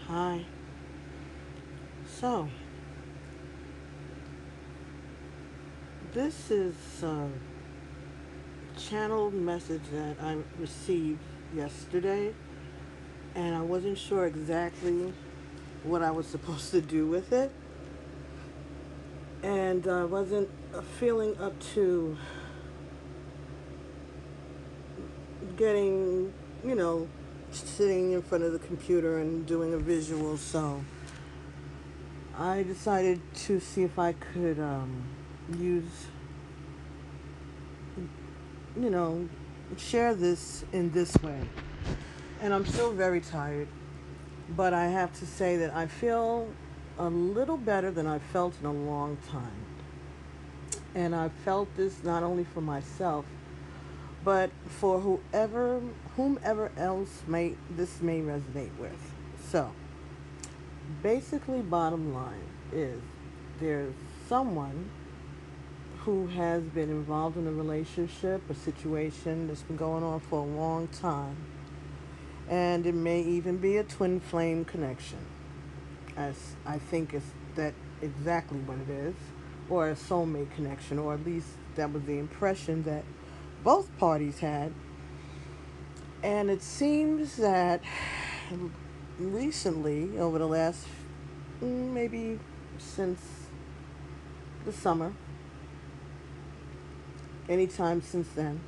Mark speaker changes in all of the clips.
Speaker 1: Hi. So, this is a channeled message that I received yesterday, and I wasn't sure exactly what I was supposed to do with it, and I wasn't feeling up to getting, you know, sitting in front of the computer and doing a visual, so I decided to see if I could use, you know, share this in this way. And I'm still very tired. But I have to say that I feel a little better than I've felt in a long time. And I've felt this not only for myself, but for whomever else may resonate with. So, basically, bottom line is there's someone who has been involved in a relationship, a situation that's been going on for a long time, and it may even be a twin flame connection. As I think is that exactly what it is, or a soulmate connection, or at least that was the impression that both parties had. And it seems that recently, over the last maybe since the summer, anytime since then,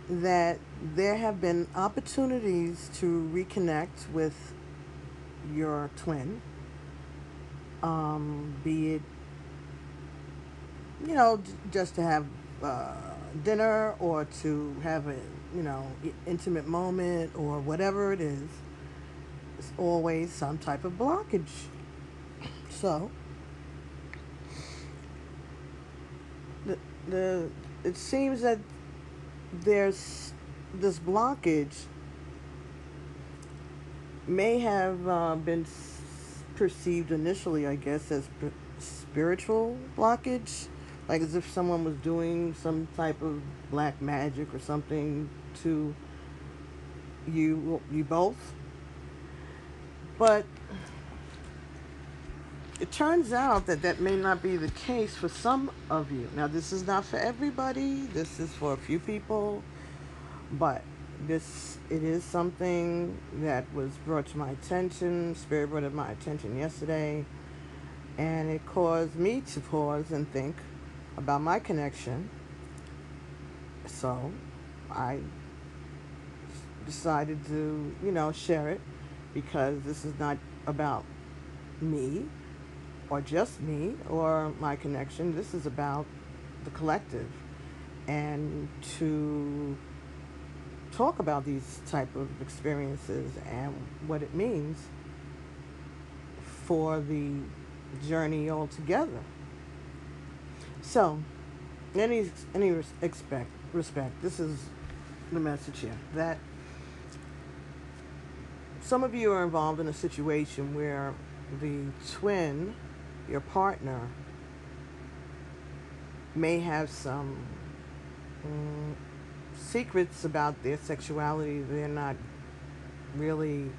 Speaker 1: that there have been opportunities to reconnect with your twin, be it just to have dinner or to have a, intimate moment or whatever it is. It's always some type of blockage. So, the, the it seems that there's this blockage may have been perceived initially, I guess, as spiritual blockage, like as if someone was doing some type of black magic or something to you both. But it turns out that that may not be the case for some of you. Now, this is not for everybody. This is for a few people, but this it is something that was brought to my attention. Spirit brought it to my attention yesterday, and it caused me to pause and think about my connection. So, I decided to, share it because this is not about me or just me or my connection. This is about the collective, and to talk about these type of experiences and what it means for the journey altogether. So, in respect, this is the message here that some of you are involved in a situation where the twin, your partner, may have some secrets about their sexuality. They're not really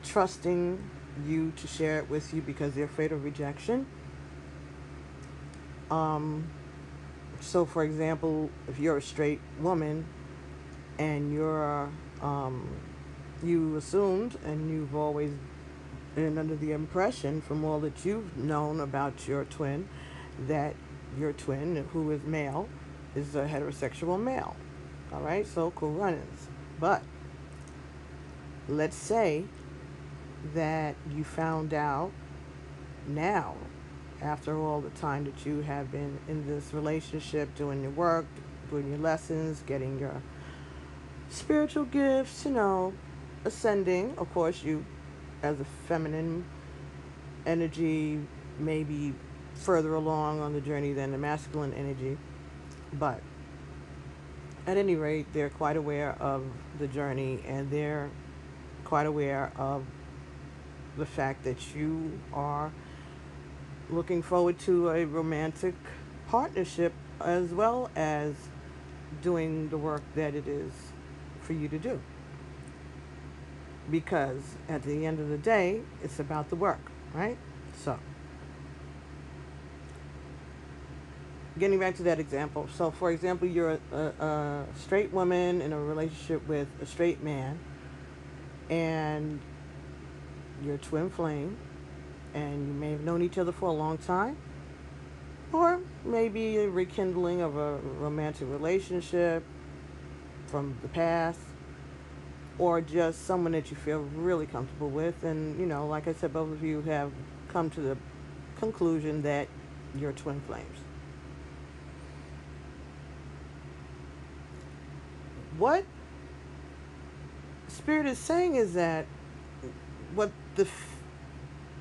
Speaker 1: trusting you to share it with you because they're afraid of rejection. Um, so, for example, if you're a straight woman and you assumed and you've always been under the impression from all that you've known about your twin that your twin, who is male, is a heterosexual male. All right, so cool runnings. But let's say that you found out now, after all the time that you have been in this relationship, doing your work, doing your lessons, getting your spiritual gifts, ascending. Of course, you, as a feminine energy, may be further along on the journey than the masculine energy. But at any rate, they're quite aware of the journey, and they're quite aware of the fact that you are looking forward to a romantic partnership as well as doing the work that it is for you to do. because at the end of the day, it's about the work, right? So, getting back to that example. So, for example, you're a straight woman in a relationship with a straight man, and you're twin flame, and you may have known each other for a long time, or maybe a rekindling of a romantic relationship from the past, or just someone that you feel really comfortable with. And, like I said, both of you have come to the conclusion that you're twin flames. What Spirit is saying is that what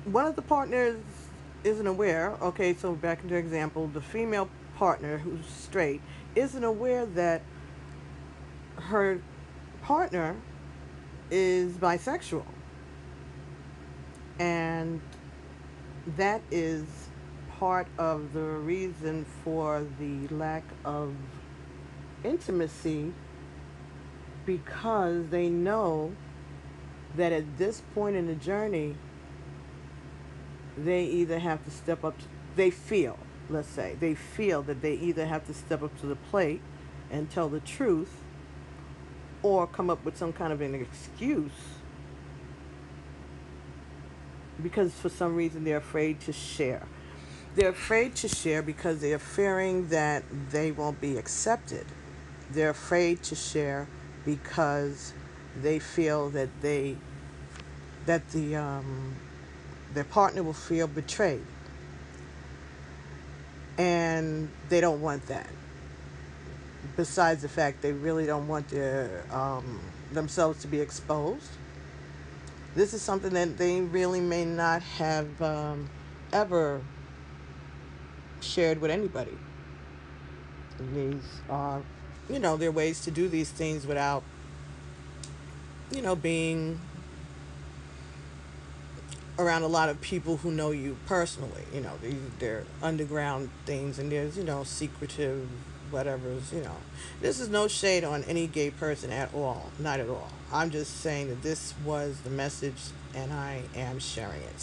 Speaker 1: one of the partners isn't aware. Okay, so back into example, the female partner who's straight isn't aware that her partner is bisexual, and that is part of the reason for the lack of intimacy, because they know that at this point in the journey, they either have to step up to, they feel, let's say, they feel that they either have to step up to the plate and tell the truth, or come up with some kind of an excuse, because for some reason they're afraid to share. They're afraid to share because they're fearing that they won't be accepted. They're afraid to share because they feel that their partner will feel betrayed, and they don't want that. Besides the fact they really don't want themselves to be exposed. This is something that they really may not have ever shared with anybody. These are, there are ways to do these things without, being around a lot of people who know you personally. They're underground things, and there's, secretive whatever's. This is no shade on any gay person at all. Not at all. I'm just saying that this was the message, and I am sharing it.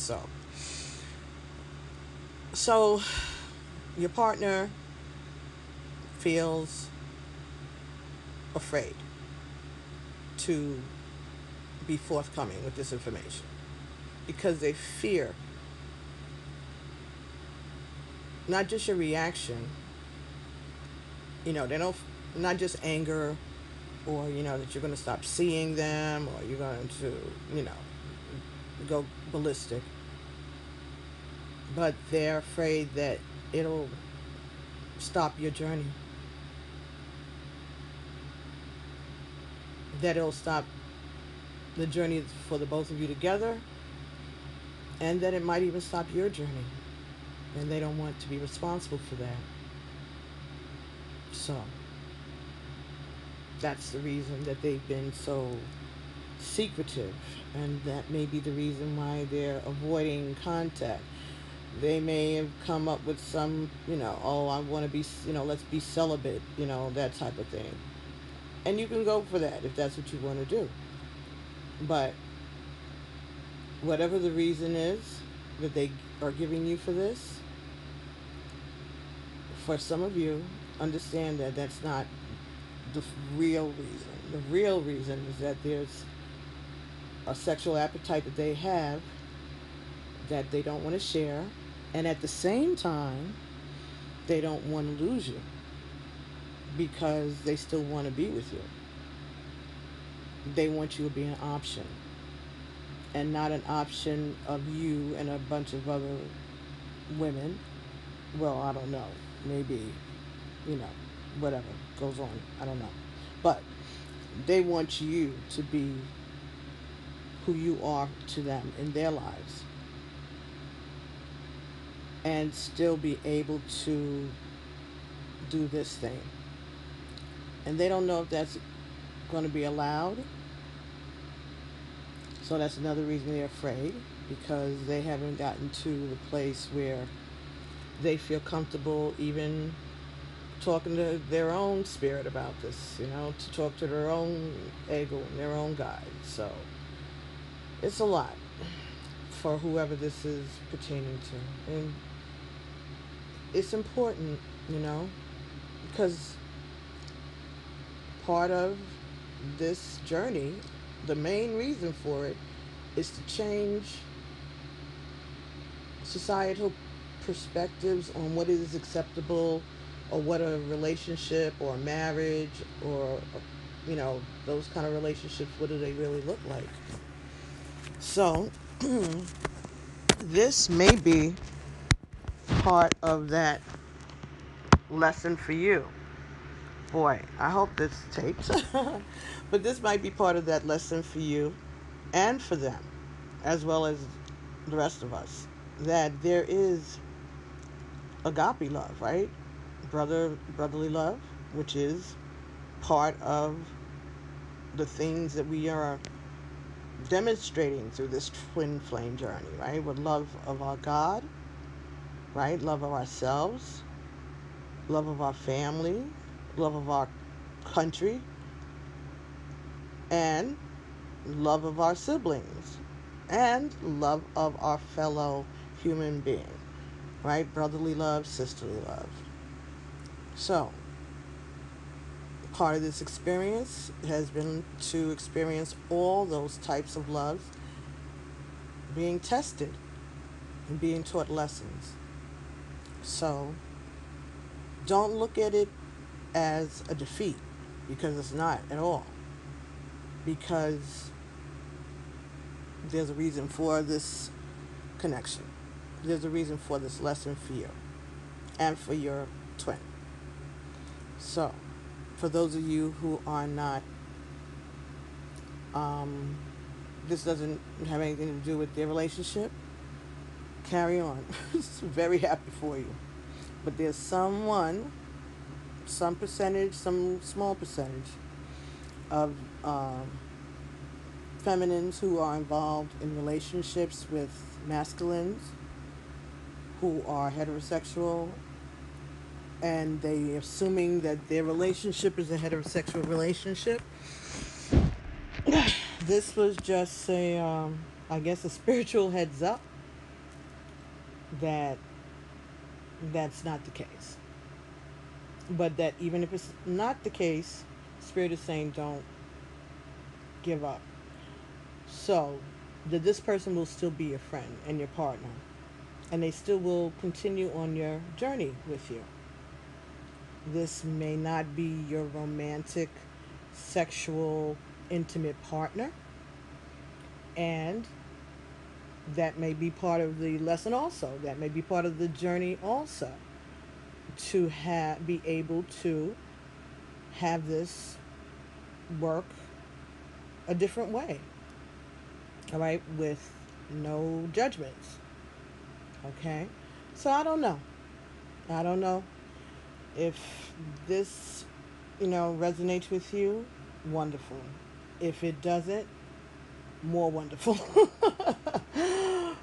Speaker 1: So your partner feels afraid to be forthcoming with this information because they fear not just your reaction, they don't, not just anger, or that you're going to stop seeing them, or you're going to go ballistic, but they're afraid that it'll stop your journey, that it'll stop the journey for the both of you together, and that it might even stop your journey, and they don't want to be responsible for that. So that's the reason that they've been so secretive, and that may be the reason why they're avoiding contact. They may have come up with some, oh, I want to be, let's be celibate, that type of thing. And you can go for that if that's what you want to do. But whatever the reason is that they are giving you for this, for some of you, understand that that's not the real reason. The real reason is that there's a sexual appetite that they have that they don't want to share, and at the same time, they don't want to lose you because they still want to be with you. They want you to be an option, and not an option of you and a bunch of other women. Well, I don't know. Maybe, whatever goes on. I don't know. But they want you to be who you are to them in their lives, and still be able to do this thing. And they don't know if that's going to be allowed. So that's another reason they're afraid, because they haven't gotten to the place where they feel comfortable even talking to their own spirit about this, to talk to their own ego and their own guide. So It's a lot for whoever this is pertaining to. And it's important, you know, because part of this journey, the main reason for it, is to change societal perspectives on what is acceptable or what a relationship or a marriage or, you know, those kind of relationships, what do they really look like? So, this may be part of that lesson for you. Boy, I hope this tapes. But this might be part of that lesson for you and for them, as well as the rest of us, that there is agape love, right? Brotherly love, which is part of the things that we are demonstrating through this twin flame journey, right? With love of our God, right? Love of ourselves, love of our family, love of our country, and love of our siblings, and love of our fellow human being, right? Brotherly love, sisterly love. So, part of this experience has been to experience all those types of loves being tested and being taught lessons. So, don't look at it as a defeat, because it's not at all. Because there's a reason for this connection. There's a reason for this lesson for you and for your twin. So, for those of you who are not, um, this doesn't have anything to do with their relationship, carry on. Very happy for you. But there's someone, some percentage, some small percentage of feminines who are involved in relationships with masculines who are heterosexual, and they assuming that their relationship is a heterosexual relationship. This was just a, I guess, a spiritual heads up that that's not the case. But that even if it's not the case, Spirit is saying don't give up. So that this person will still be your friend and your partner, and they still will continue on your journey with you. This may not be your romantic, sexual, intimate partner, and that may be part of the lesson also. That may be part of the journey also, to be able to have this work a different way. All right, with no judgments. Okay, so I don't know. I don't know if this, resonates with you. Wonderful. If it doesn't, more wonderful.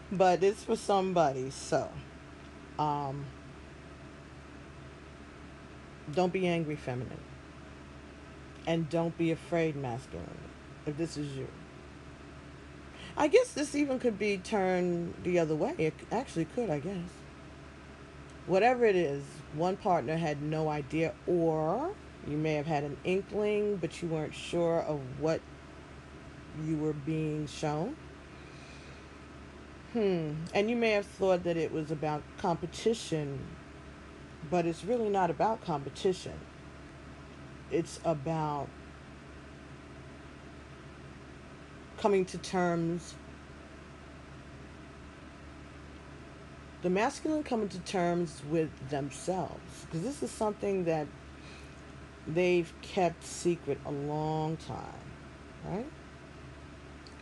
Speaker 1: But it's for somebody. So, um, don't be angry, feminine, and don't be afraid, masculine. If this is you, I guess this even could be turned the other way. It actually could, I guess. Whatever it is, one partner had no idea, or you may have had an inkling, but you weren't sure of what you were being shown. And you may have thought that it was about competition, but it's really not about competition. It's about coming to terms, the masculine coming to terms with themselves. Because this is something that they've kept secret a long time, right?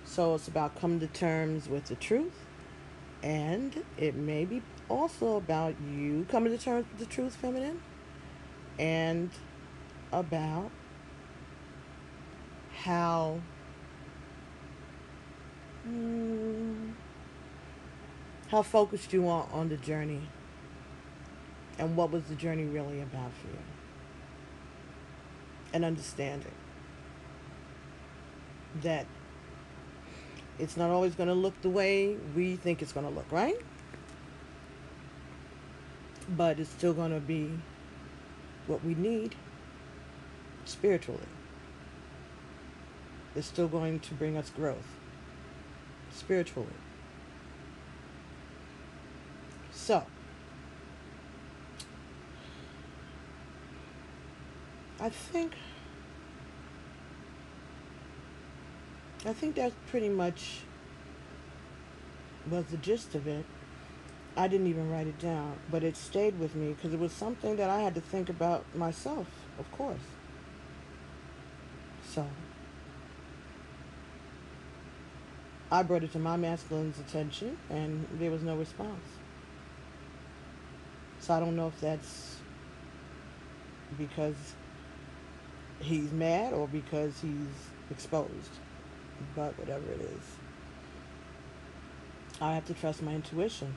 Speaker 1: So it's about coming to terms with the truth, and it may be also about you coming to terms with the truth, feminine, and about how mm, how focused you are on the journey, and what was the journey really about for you, and understanding that It's not always going to look the way we think it's going to look, right? But it's still going to be what we need spiritually. It's still going to bring us growth spiritually. So, I think I think that pretty much was the gist of it. I didn't even write it down, but it stayed with me because it was something that I had to think about myself, of course. So, I brought it to my masculine's attention, and there was no response. So, I don't know if that's because he's mad or because he's exposed, but whatever it is, I have to trust my intuition.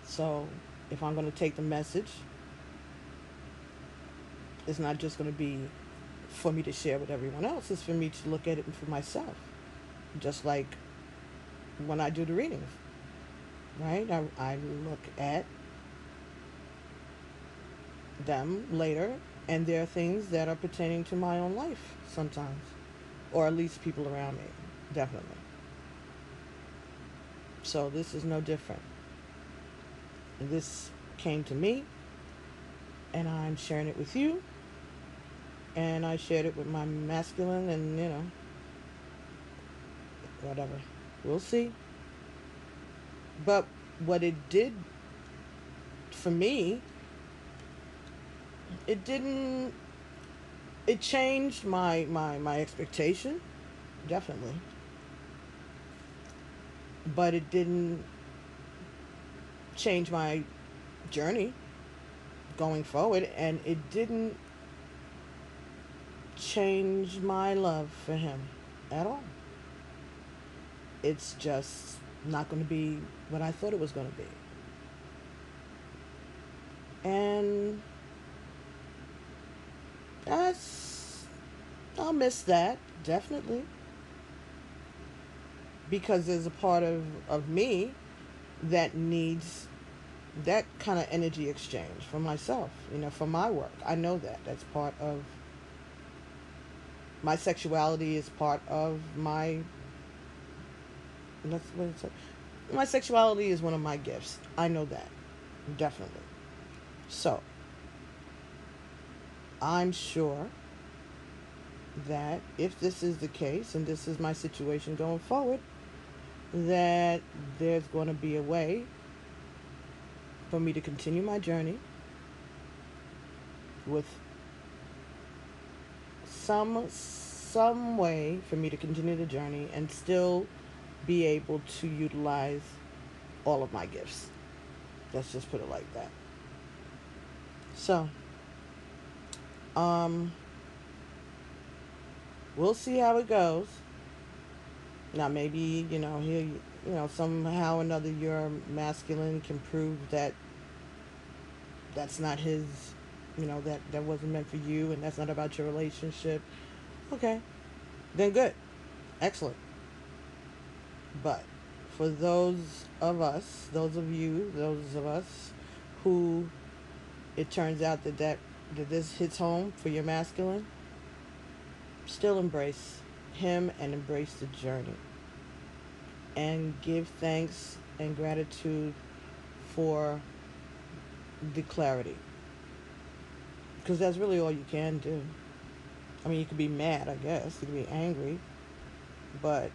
Speaker 1: So, if I'm going to take the message, it's not just going to be for me to share with everyone else, it's for me to look at it for myself. Just like when I do the readings, right? I look at them later, and there are things that are pertaining to my own life sometimes, or at least people around me, definitely. So this is no different. This came to me, and I'm sharing it with you, and I shared it with my masculine, and whatever. We'll see. But what it did for me, it didn't. It changed my expectation, definitely. But it didn't change my journey going forward, and it didn't change my love for him at all. It's just not going to be what I thought it was going to be. And that's, I'll miss that, definitely. Because there's a part of me that needs that kind of energy exchange for myself, for my work. I know that. That's part of my sexuality, is part of my. That's what it's. My sexuality is one of my gifts. I know that. Definitely. So, I'm sure that if this is the case and this is my situation going forward, that there's going to be a way for me to continue my journey with some way for me to continue the journey and still be able to utilize all of my gifts. Let's just put it like that. So, um, we'll see how it goes. Now, maybe somehow or another your masculine can prove that that's not his. That wasn't meant for you, and that's not about your relationship. Okay, then good, excellent. But for those of us, those of you, those of us who it turns out that this hits home for your masculine, still embrace him and embrace the journey. And give thanks and gratitude for the clarity. Because that's really all you can do. I mean, you could be mad, I guess. You could be angry. But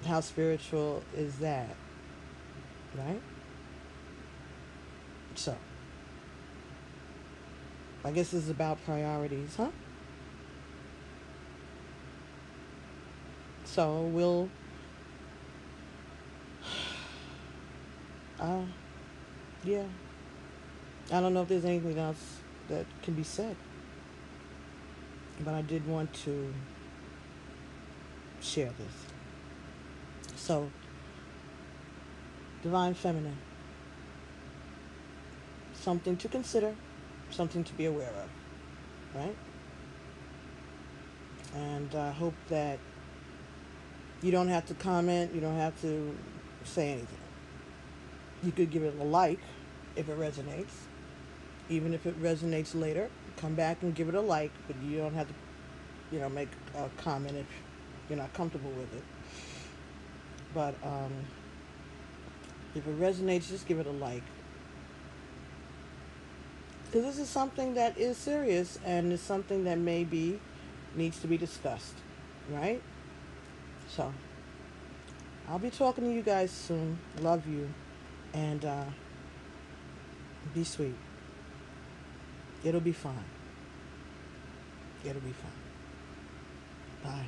Speaker 1: how spiritual is that? Right? So, I guess this is about priorities, huh? So, uh, yeah. I don't know if there's anything else that can be said. But I did want to share this. So, Divine Feminine. Something to consider, something to be aware of, right? And I hope that You don't have to comment. You don't have to say anything. You could give it a like if it resonates. Even if it resonates later, come back and give it a like, but you don't have to, make a comment if you're not comfortable with it. But if it resonates, just give it a like. Because this is something that is serious and is something that maybe needs to be discussed, right? So, I'll be talking to you guys soon. Love you. And be sweet. It'll be fine. It'll be fine. Bye.